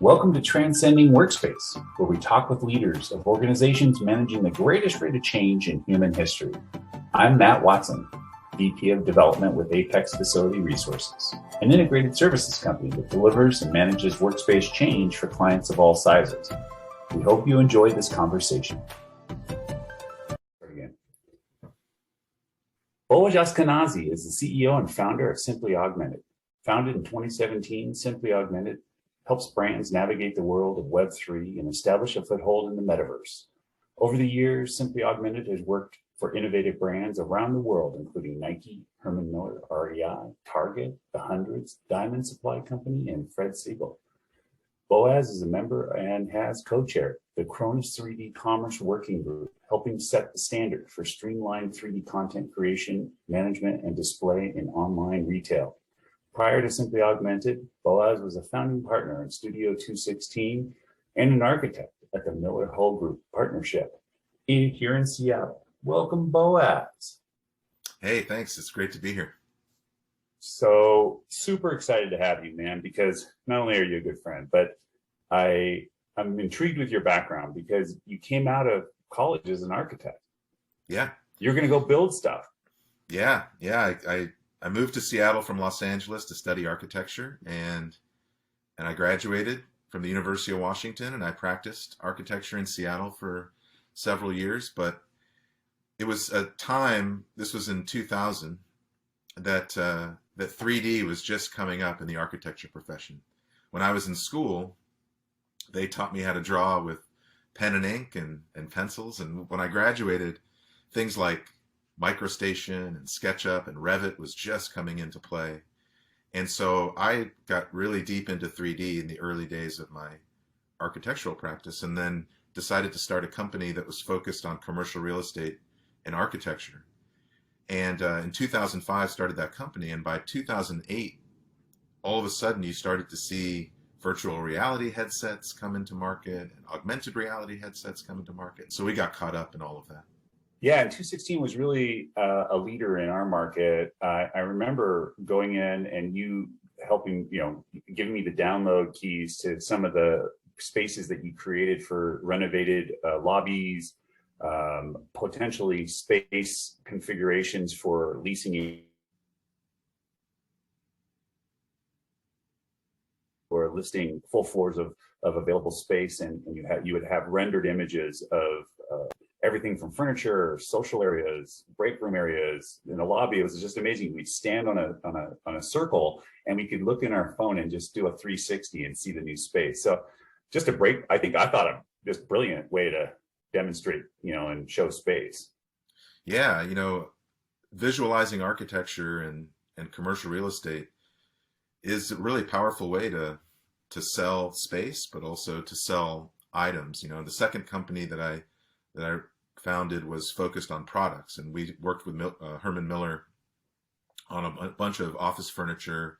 Welcome to Transcending Workspace, where we talk with leaders of organizations managing the greatest rate of change in human history. I'm Matt Watson, VP of Development with Apex Facility Resources, an integrated services company that delivers and manages workspace change for clients of all sizes. We hope you enjoy this conversation. Boaz Ashkenazy is the CEO and founder of Simply Augmented. Founded in 2017, Simply Augmented helps brands navigate the world of Web3 and establish a foothold in the metaverse. Over the years, Simply Augmented has worked for innovative brands around the world, including Nike, Herman Miller, REI, Target, The Hundreds, Diamond Supply Company, and Fred Siegel. Boaz is a member and has co-chaired the Khronos 3D Commerce Working Group, helping set the standard for streamlined 3D content creation, management, and display in online retail. Prior to Simply Augmented, Boaz was a founding partner in Studio 216 and an architect at the Miller Hull Group Partnership here in Seattle. Welcome, Boaz. Hey, thanks. It's great to be here. So super excited to have you, man, because not only are you a good friend, but I'm intrigued with your background because you came out of college as an architect. Yeah. You're going to go build stuff. Yeah. I moved to Seattle from Los Angeles to study architecture, and I graduated from the University of Washington, and I practiced architecture in Seattle for several years. But it was a time, this was in 2000, that 3D was just coming up in the architecture profession. When I was in school, they taught me how to draw with pen and ink and pencils. And when I graduated, things like MicroStation and SketchUp and Revit was just coming into play. And so I got really deep into 3D in the early days of my architectural practice, and then decided to start a company that was focused on commercial real estate and architecture. And in 2005 started that company, and by 2008, all of a sudden you started to see virtual reality headsets come into market and augmented reality headsets come into market. So we got caught up in all of that. Yeah, and 216 was really a leader in our market. I remember going in and you helping, giving me the download keys to some of the spaces that you created for renovated lobbies, potentially space configurations for leasing or listing full floors of available space, and you would have rendered images of everything from furniture, social areas, break room areas, in the lobby. It was just amazing. We'd stand on a circle, and we could look in our phone and just do a 360 and see the new space. So just a break, I thought of this brilliant way to demonstrate, and show space. Yeah, visualizing architecture and commercial real estate is a really powerful way to sell space, but also to sell items. The second company that I founded was focused on products, and we worked with Herman Miller on a bunch of office furniture.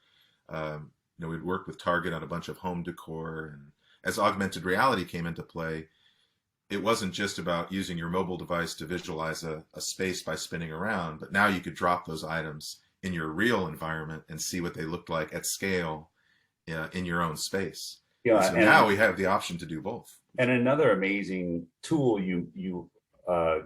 We'd worked with Target on a bunch of home decor, and as augmented reality came into play, it wasn't just about using your mobile device to visualize a space by spinning around, but now you could drop those items in your real environment and see what they looked like at scale in your own space. Yeah, so now we have the option to do both. And another amazing tool you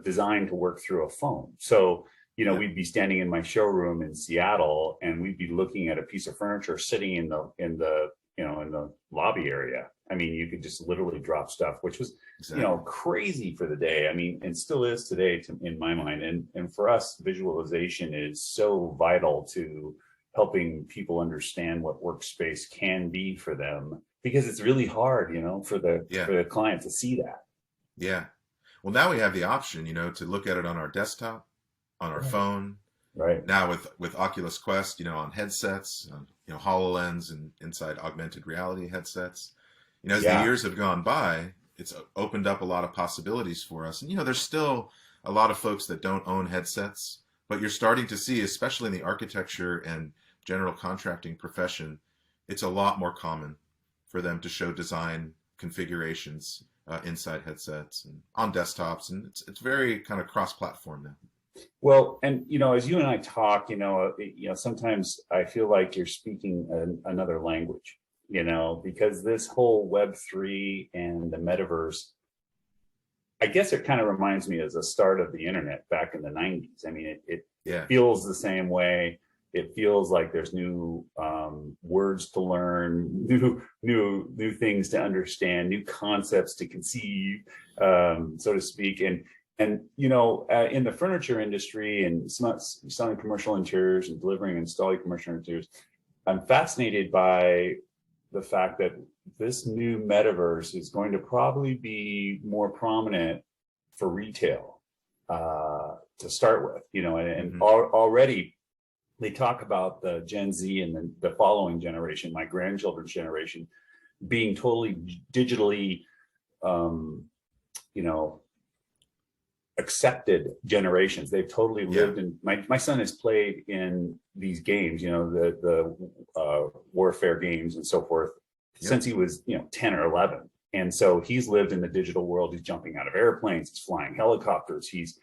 designed to work through a phone. So, we'd be standing in my showroom in Seattle, and we'd be looking at a piece of furniture sitting in the lobby area. I mean, you could just literally drop stuff, which was, exactly, crazy for the day. I mean, and still is today in my mind. And for us, visualization is so vital to helping people understand what workspace can be for them, because it's really hard, for the client to see that. Yeah. Well, now we have the option, to look at it on our desktop, on our phone. Right. Now with Oculus Quest, on headsets, HoloLens and inside augmented reality headsets. As the years have gone by, it's opened up a lot of possibilities for us. And, there's still a lot of folks that don't own headsets, but you're starting to see, especially in the architecture and general contracting profession, it's a lot more common for them to show design configurations inside headsets and on desktops, and it's very kind of cross-platform now. Well, and as you and I talk, sometimes I feel like you're speaking another language. because this whole Web3 and the metaverse, I guess it kind of reminds me as the start of the internet back in the 90s. I mean, it Yeah. feels the same way. It feels like there's new words to learn, new things to understand, new concepts to conceive, so to speak. And in the furniture industry and selling commercial interiors and delivering and installing commercial interiors, I'm fascinated by the fact that this new metaverse is going to probably be more prominent for retail to start with, and already they talk about the Gen Z and the following generation, my grandchildren's generation, being totally digitally, accepted generations. They've totally lived in. My son has played in these games, the warfare games and so forth, since he was 10 or 11. And so he's lived in the digital world. He's jumping out of airplanes, he's flying helicopters, he's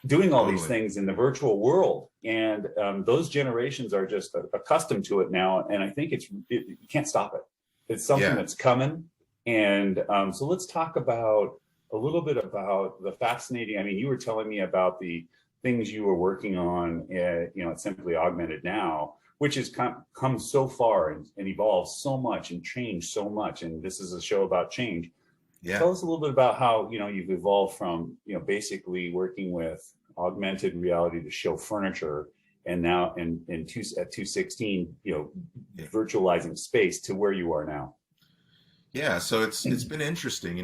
doing all these things in the virtual world. And those generations are just accustomed to it now. And I think you can't stop it. It's something that's coming. And so let's talk about a little bit about the fascinating, you were telling me about the things you were working on at Simply Augmented now, which has come so far and evolved so much and changed so much. And this is a show about change. Yeah. Tell us a little bit about how, you've evolved from, basically working with augmented reality to show furniture, and now at 216, virtualizing space to where you are now. Yeah. So it's been interesting.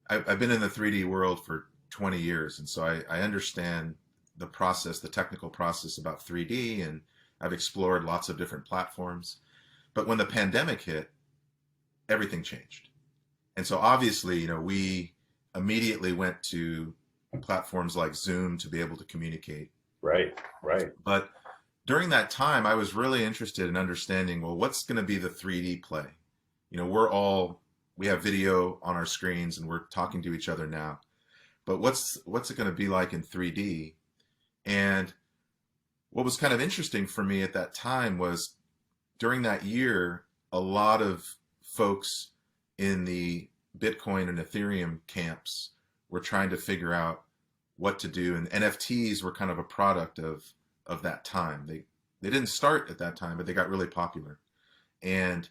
I've been in the 3D world for 20 years. And so I understand the process, the technical process about 3D, and I've explored lots of different platforms. But when the pandemic hit, everything changed. And so obviously, we immediately went to platforms like Zoom to be able to communicate. Right. But during that time, I was really interested in understanding, well, what's going to be the 3D play? We have video on our screens and we're talking to each other now, but what's it going to be like in 3D? And what was kind of interesting for me at that time was during that year, a lot of folks in the Bitcoin and Ethereum camps were trying to figure out what to do. And NFTs were kind of a product of that time. They didn't start at that time, but they got really popular. And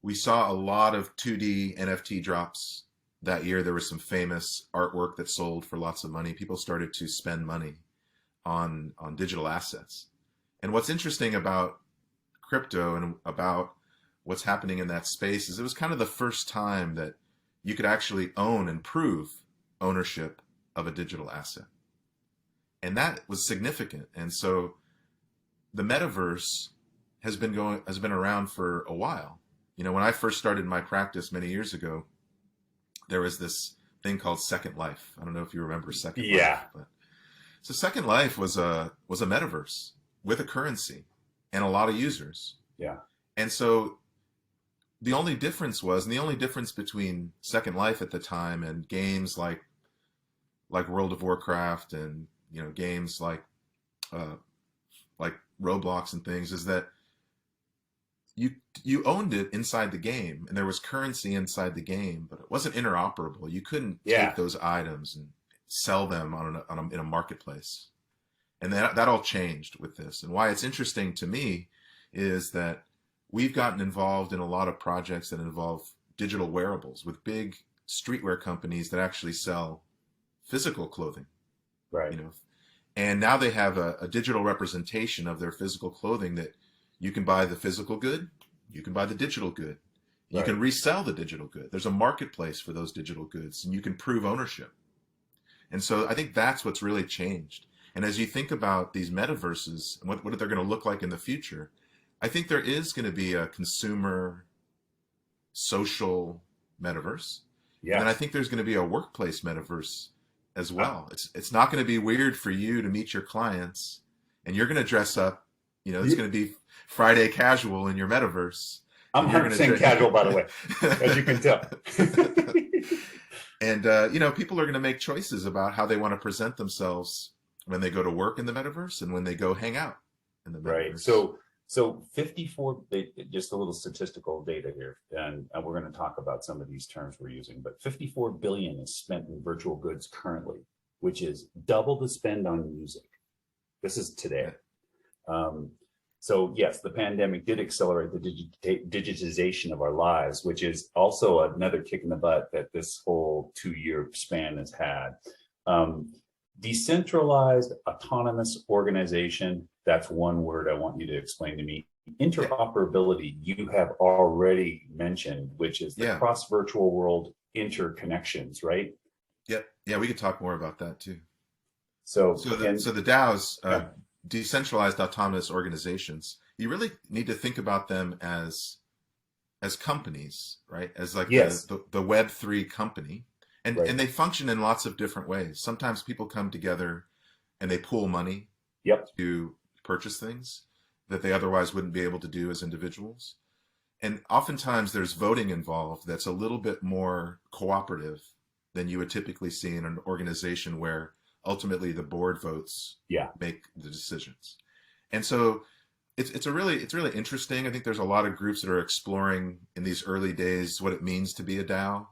we saw a lot of 2D NFT drops that year. There was some famous artwork that sold for lots of money. People started to spend money on digital assets. And what's interesting about crypto and about what's happening in that space is it was kind of the first time that you could actually own and prove ownership of a digital asset. And that was significant. And so the metaverse has been around for a while. When I first started my practice many years ago, there was this thing called Second Life. I don't know if you remember Second Life. But so Second Life was a metaverse with a currency and a lot of users. Yeah. And so the only difference between Second Life at the time and games like World of Warcraft and games like Roblox and things is that you owned it inside the game and there was currency inside the game, but it wasn't interoperable. You couldn't take those items and sell them in a marketplace. And that all changed with this. And why it's interesting to me is that we've gotten involved in a lot of projects that involve digital wearables with big streetwear companies that actually sell physical clothing. Right. And now they have a digital representation of their physical clothing that you can buy the physical good, you can buy the digital good, you can resell the digital good. There's a marketplace for those digital goods and you can prove ownership. And so I think that's what's really changed. And as you think about these metaverses and what they're going to look like in the future, I think there is going to be a consumer social metaverse. Yeah. And I think there's going to be a workplace metaverse as well. It's not going to be weird for you to meet your clients and you're going to dress up, it's going to be Friday casual in your metaverse. I'm 100% casual, by the way, as you can tell. And, people are going to make choices about how they want to present themselves when they go to work in the metaverse and when they go hang out in the metaverse. Right. So So 54, just a little statistical data here, and we're going to talk about some of these terms we're using, but 54 billion is spent in virtual goods currently, which is double the spend on music. This is today. So yes, the pandemic did accelerate the digitization of our lives, which is also another kick in the butt that this whole 2-year span has had. Decentralized autonomous organization, that's one word I want you to explain to me. Interoperability, you have already mentioned, which is the cross virtual world interconnections, right? Yep. Yeah, we could talk more about that too. So the DAOs, decentralized autonomous organizations, you really need to think about them as companies, right? As like the Web3 company. And they function in lots of different ways. Sometimes people come together and they pool money to purchase things that they otherwise wouldn't be able to do as individuals. And oftentimes there's voting involved that's a little bit more cooperative than you would typically see in an organization where ultimately the board votes make the decisions. And so it's really interesting. I think there's a lot of groups that are exploring in these early days what it means to be a DAO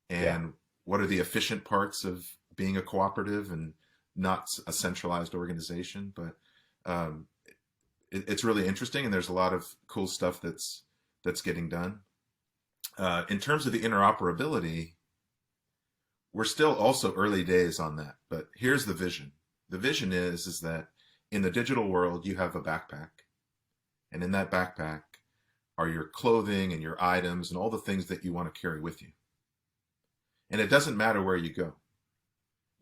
and what are the efficient parts of being a cooperative and not a centralized organization. But it's really interesting, and there's a lot of cool stuff that's getting done. In terms of the interoperability, we're still also early days on that, but here's the vision. The vision is that in the digital world, you have a backpack, and in that backpack are your clothing and your items and all the things that you want to carry with you. And it doesn't matter where you go.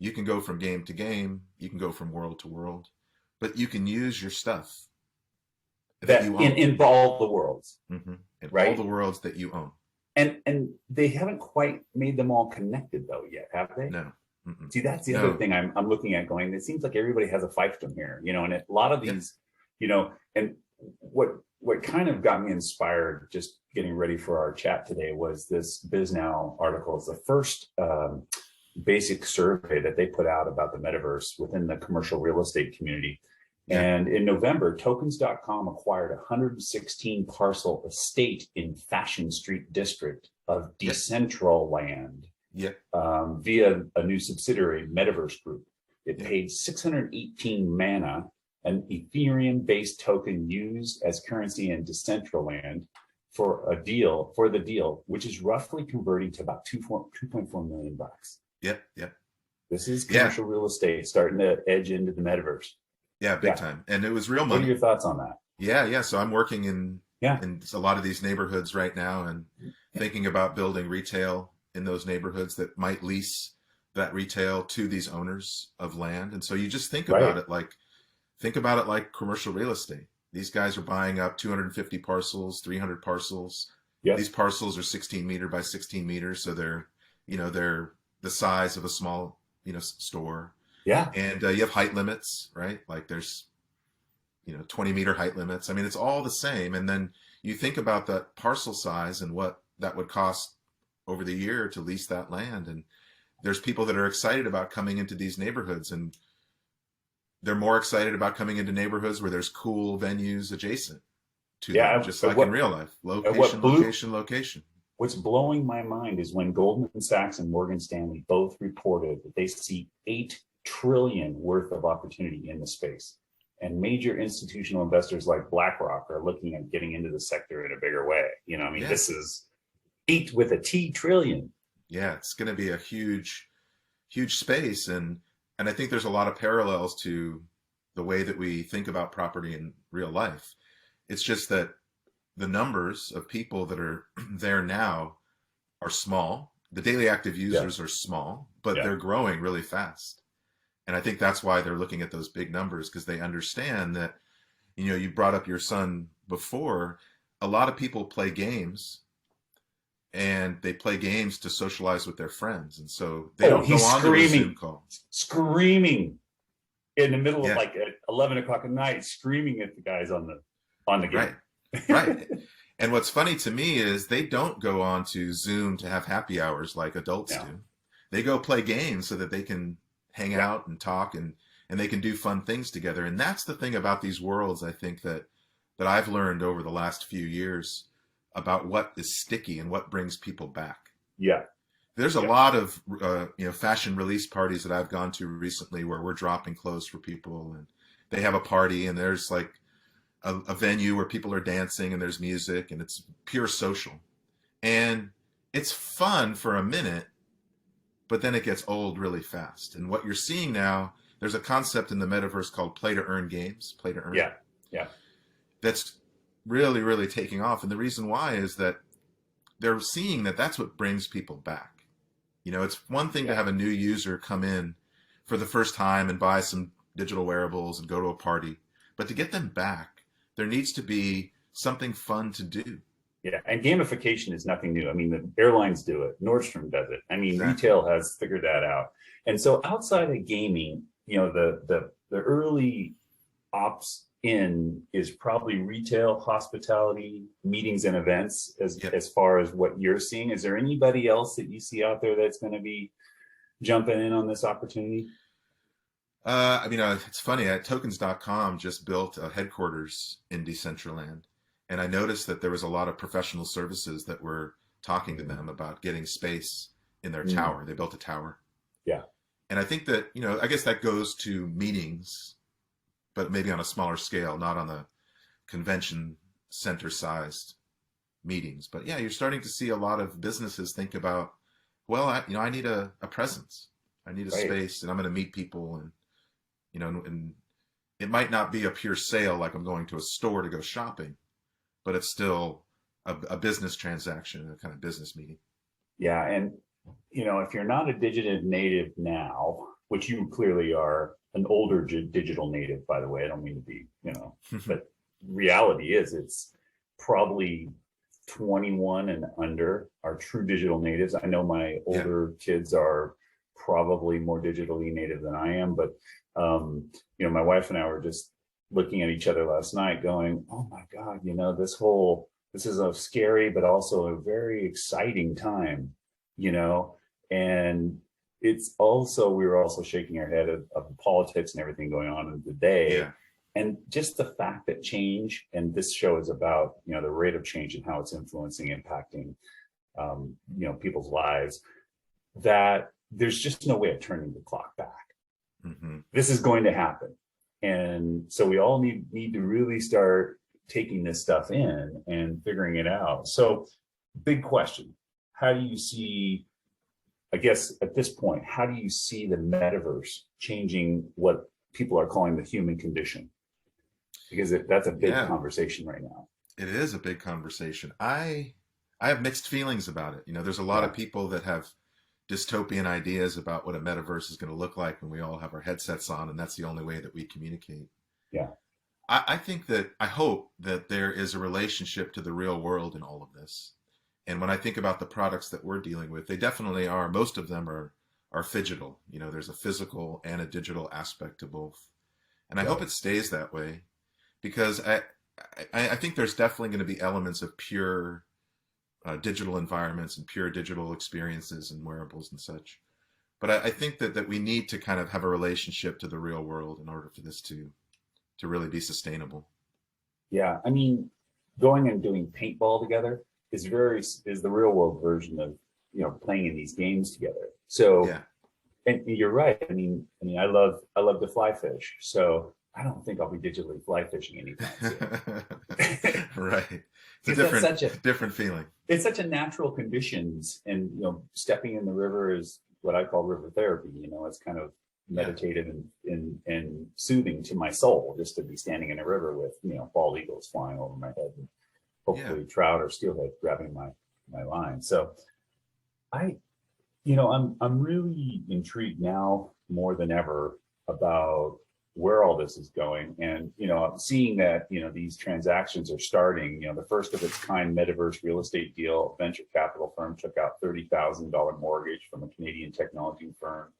You can go from game to game, you can go from world to world, but you can use your stuff that you own. In all the worlds. Mm-hmm. In all the worlds that you own. And they haven't quite made them all connected though yet, have they? No. Mm-mm. See, that's the other thing I'm looking at going, it seems like everybody has a fiefdom here, and a lot of these, and what kind of got me inspired just getting ready for our chat today was this BizNow article. It's the first basic survey that they put out about the metaverse within the commercial real estate community. And in November, tokens.com acquired 116 parcel estate in Fashion Street district of Decentraland via a new subsidiary, Metaverse Group. It paid 618 mana, an Ethereum-based token used as currency in Decentraland for the deal, which is roughly converting to about $2.4 million. Yep. This is commercial real estate starting to edge into the metaverse. Yeah, big time. And it was real money. What are your thoughts on that? Yeah. So I'm working in a lot of these neighborhoods right now and thinking about building retail in those neighborhoods that might lease that retail to these owners of land. And so you just think about it like commercial real estate. These guys are buying up 250 parcels, 300 parcels. Yep. These parcels are 16 meter by 16 meters. So they're the size of a small, store. Yeah. And you have height limits, right? Like there's, 20-meter height limits. I mean, it's all the same. And then you think about that parcel size and what that would cost over the year to lease that land. And there's people that are excited about coming into these neighborhoods, and they're more excited about coming into neighborhoods where there's cool venues adjacent to them, just like in real life. Location. What's blowing my mind is when Goldman Sachs and Morgan Stanley both reported that they see $8 trillion worth of opportunity in the space. And major institutional investors like BlackRock are looking at getting into the sector in a bigger way. This is 8 with a T trillion. Yeah, it's going to be a huge space. And I think there's a lot of parallels to the way that we think about property in real life. It's just that the numbers of people that are there now are small. The daily active users are small, but they're growing really fast. And I think that's why they're looking at those big numbers, because they understand that, you brought up your son before. A lot of people play games, and they play games to socialize with their friends. And so they don't go on to a Zoom call. Screaming in the middle of at 11 o'clock at night, screaming at the guys on the game. Right. And what's funny to me is they don't go on to Zoom to have happy hours like adults do. They go play games so that they can hang out and talk and they can do fun things together. And that's the thing about these worlds, I think, that that I've learned over the last few years about what is sticky and what brings people back. Yeah. There's a lot of fashion release parties that I've gone to recently where we're dropping clothes for people, and they have a party, and there's like a venue where people are dancing and there's music, and it's pure social. And it's fun for a minute, but then it gets old really fast. And what you're seeing now, there's a concept in the metaverse called play to earn games, play to earn. Yeah. Yeah. That's really, really taking off. And the reason why is that they're seeing that that's what brings people back. You know, it's one thing to have a new user come in for the first time and buy some digital wearables and go to a party, but to get them back, there needs to be something fun to do. Yeah, and gamification is nothing new. I mean, the airlines do it. Nordstrom does it. I mean, Retail has figured that out. And so outside of gaming, you know, the early ops in is probably retail, hospitality, meetings and events as far as what you're seeing. Is there anybody else that you see out there that's going to be jumping in on this opportunity? It's funny. Tokens.com just built a headquarters in Decentraland. And I noticed that there was a lot of professional services that were talking to them about getting space in their tower. They built a tower. Yeah. And I think that, I guess that goes to meetings, but maybe on a smaller scale, not on the convention center sized meetings. But yeah, you're starting to see a lot of businesses think about, well, I need a presence. I need a space, and I'm going to meet people, and it might not be a pure sale like I'm going to a store to go shopping, but it's still a business transaction, a kind of business meeting. Yeah. And, if you're not a digital native now, which you clearly are, an older digital native, by the way, I don't mean to be, but reality is it's probably 21 and under are true digital natives. I know my older kids are probably more digitally native than I am, but, my wife and I were just looking at each other last night going, oh my God, this is a scary, but also a very exciting time, and it's also, we were also shaking our head of the politics and everything going on in the day. Yeah. And just the fact that change, and this show is about, the rate of change and how it's influencing, impacting, people's lives, that there's just no way of turning the clock back. Mm-hmm. This is going to happen. And so we all need to really start taking this stuff in and figuring it out. So big question, how do you see, I guess at this point, how do you see the metaverse changing what people are calling the human condition? Because that's a big conversation right now. It is a big conversation. I have mixed feelings about it. There's a lot of people that have dystopian ideas about what a metaverse is going to look like when we all have our headsets on, and that's the only way that we communicate. Yeah. I hope that there is a relationship to the real world in all of this. And when I think about the products that we're dealing with, they definitely are, most of them are phygital. There's a physical and a digital aspect to both. And I hope it stays that way, because I think there's definitely going to be elements of pure digital environments and pure digital experiences and wearables and such. But I think that we need to kind of have a relationship to the real world in order for this to really be sustainable. Yeah. I mean, going and doing paintball together is the real world version of, playing in these games together. So, and you're right. I mean, I love to fly fish. So I don't think I'll be digitally fly fishing anytime soon. Right. It's a different feeling. It's such a natural conditions, and, stepping in the river is what I call river therapy. It's kind of meditative and soothing to my soul, just to be standing in a river with, bald eagles flying over my head, and hopefully trout or steelhead grabbing my line. So I'm really intrigued now more than ever about where all this is going. And, I'm seeing that, these transactions are starting, the first of its kind metaverse real estate deal. Venture capital firm took out $30,000 mortgage from a Canadian technology firm,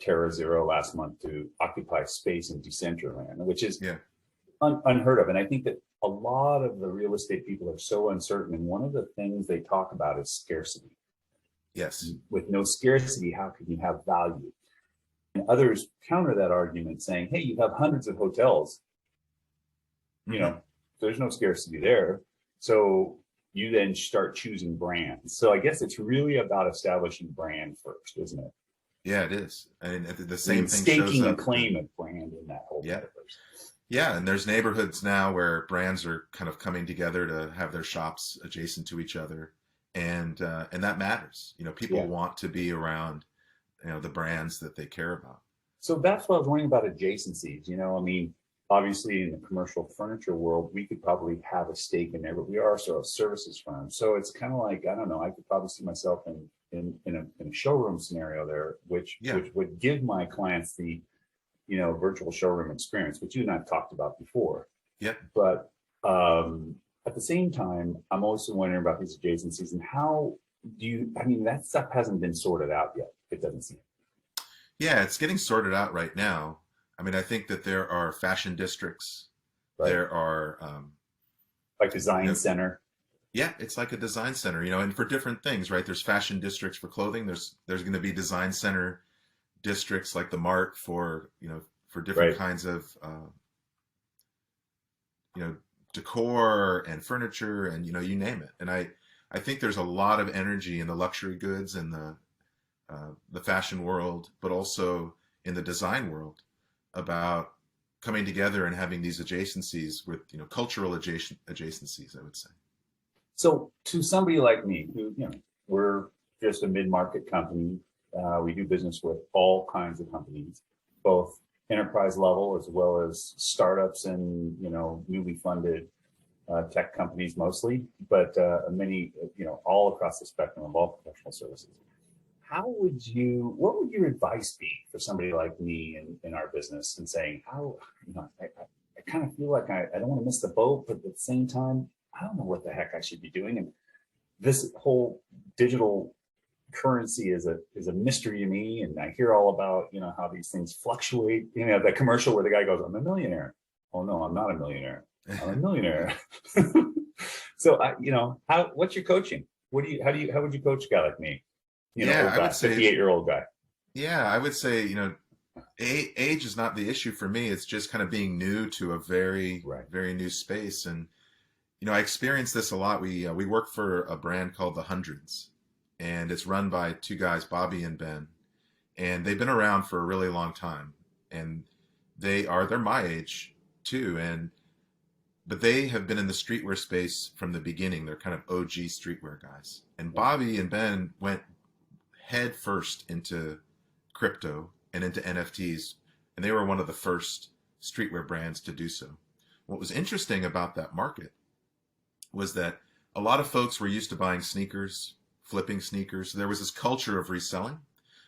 TerraZero, last month to occupy space in Decentraland, which is unheard of. And I think that a lot of the real estate people are so uncertain. And one of the things they talk about is scarcity. Yes. With no scarcity, how can you have value? And others counter that argument saying, hey, you have hundreds of hotels, there's no scarcity there. So you then start choosing brands. So I guess it's really about establishing brand first, isn't it? Yeah, it is. And the I mean, same thing shows staking a up. claim of brand in that whole Yeah. metaverse. Yeah. And there's neighborhoods now where brands are kind of coming together to have their shops adjacent to each other. And that matters. People Yeah. want to be around, the brands that they care about. So that's what I was wondering about adjacencies. I mean, obviously in the commercial furniture world, we could probably have a stake in there, but we are also a services firm. So it's kind of like, I don't know, I could probably see myself in a showroom scenario there, which Yeah. would give my clients the, virtual showroom experience, which you and I've talked about before. Yeah. But at the same time, I'm also wondering about these adjacencies and how I mean, that stuff hasn't been sorted out yet. It doesn't seem. Yeah, it's getting sorted out right now. I mean, I think that there are fashion districts. Right. There are, Like design center. yeah, it's like a design center, and for different things, right? There's fashion districts for clothing. There's going to be design center districts like the Mart for, for different Right. kinds of, decor and furniture and, you name it. And I think there's a lot of energy in the luxury goods and the fashion world, but also in the design world about coming together and having these adjacencies with, cultural adjacencies, I would say. So to somebody like me, who, we're just a mid-market company, we do business with all kinds of companies, both enterprise level as well as startups and, newly funded tech companies mostly, but many, all across the spectrum of all professional services. What would your advice be for somebody like me in our business and saying, I kind of feel like I don't want to miss the boat, but at the same time, I don't know what the heck I should be doing. And this whole digital currency is a mystery to me. And I hear all about, how these things fluctuate. That commercial where the guy goes, I'm a millionaire. Oh no, I'm not a millionaire. I'm a millionaire. So what's your coaching? How would you coach a guy like me? Yeah, I would say 58-year-old guy. Yeah, I would say, age is not the issue for me. It's just kind of being new to a very, Right. very new space. And, I experienced this a lot. We work for a brand called The Hundreds, and it's run by two guys, Bobby and Ben. And they've been around for a really long time. And they're my age too. But they have been in the streetwear space from the beginning. They're kind of OG streetwear guys. And Bobby and Ben went head first into crypto and into NFTs, and they were one of the first streetwear brands to do so. What was interesting about that market was that a lot of folks were used to buying sneakers, flipping sneakers. There was this culture of reselling,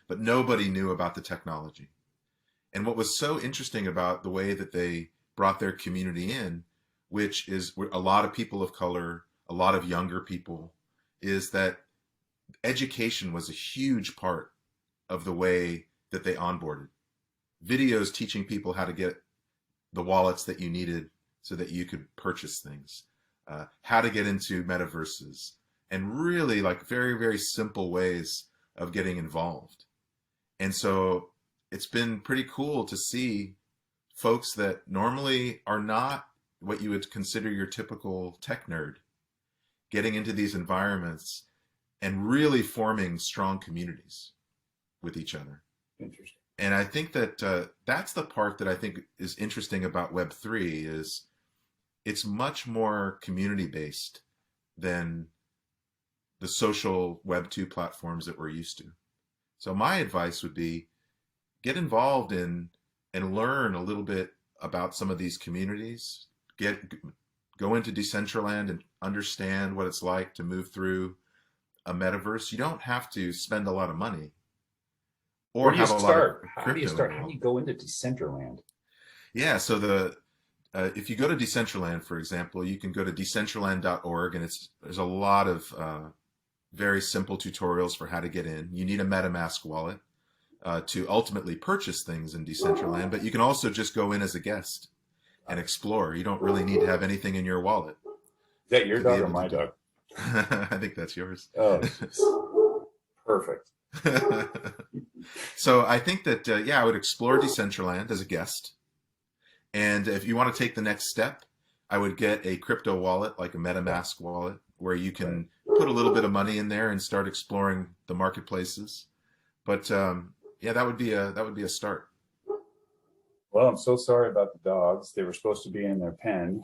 but nobody knew about the technology. And what was so interesting about the way that they brought their community in, which is a lot of people of color, a lot of younger people, is that education was a huge part of the way that they onboarded. Videos teaching people how to get the wallets that you needed so that you could purchase things, how to get into metaverses, and really like very, very simple ways of getting involved. And so it's been pretty cool to see folks that normally are not what you would consider your typical tech nerd getting into these environments and really forming strong communities with each other. Interesting. And I think that that's the part that I think is interesting about Web3 is it's much more community-based than the social Web2 platforms that we're used to. So my advice would be get involved in and learn a little bit about some of these communities. Go into Decentraland and understand what it's like to move through a metaverse. You don't have to spend a lot of money or Where do you have a lot of start? crypto. How do you start? How do you go into Decentraland? Yeah, so if you go to Decentraland, for example, you can go to decentraland.org, and there's a lot of very simple tutorials for how to get in. You need a MetaMask wallet to ultimately purchase things in Decentraland, but you can also just go in as a guest and explore. You don't really need to have anything in your wallet. Is that your dog or my dog? I think that's yours. Oh, perfect. So I think that, I would explore Decentraland as a guest. And if you want to take the next step, I would get a crypto wallet, like a MetaMask wallet, where you Right. can put a little bit of money in there and start exploring the marketplaces. But yeah, that would be a start. Well, I'm so sorry about the dogs. They were supposed to be in their pen.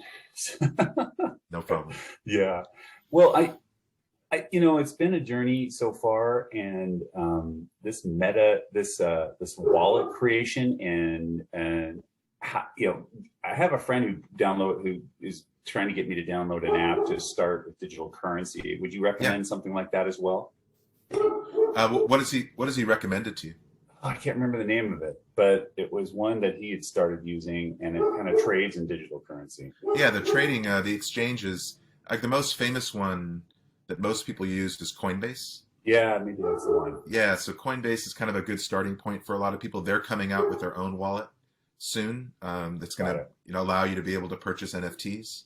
No problem. Yeah. Well, it's been a journey so far, and this wallet creation, and I have a friend who is trying to get me to download an app to start with digital currency. Would you Yeah. recommend something like that as well? What does he recommend it to you? Oh, I can't remember the name of it, but it was one that he had started using, and it kind of trades in digital currency. Yeah, the trading, the exchanges, like the most famous one that most people use is Coinbase. Yeah, maybe that's the one. Yeah, so Coinbase is kind of a good starting point for a lot of people. They're coming out with their own wallet soon, that's going Got to it. allow you to be able to purchase NFTs.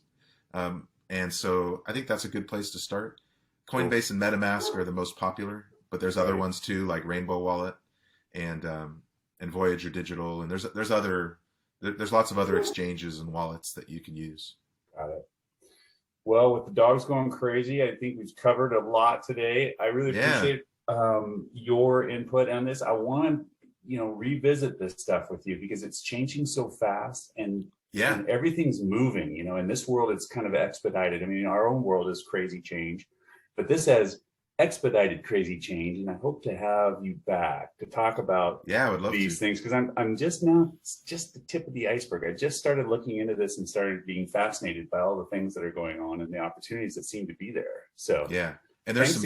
And so I think that's a good place to start. Cool. Coinbase and MetaMask are the most popular, but there's other Right. ones too, like Rainbow Wallet and Voyager Digital, and there's lots of other exchanges and wallets that you can use. Got it. Well, with the dogs going crazy, I think we've covered a lot today. I really Yeah, appreciate your input on this. I want to, revisit this stuff with you because it's changing so fast, yeah, and everything's moving. In this world, it's kind of expedited. I mean, our own world is crazy change, but this has expedited crazy change. And I hope to have you back to talk about yeah. I would love to. these things because I'm just now, it's just the tip of the iceberg. I just started looking into this and started being fascinated by all the things that are going on and the opportunities that seem to be there. So Yeah, and thanks.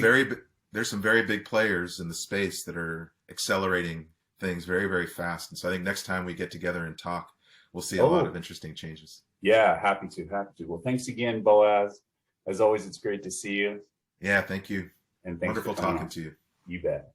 there's some very big players in the space that are accelerating things very, very fast. And so I think next time we get together and talk, we'll see a lot of Oh, interesting changes. yeah, happy to, happy to. Well, thanks again, Boaz. As always, it's great to see you, Yeah, thank you. and thanks for Wonderful coming talking on. to you. You bet.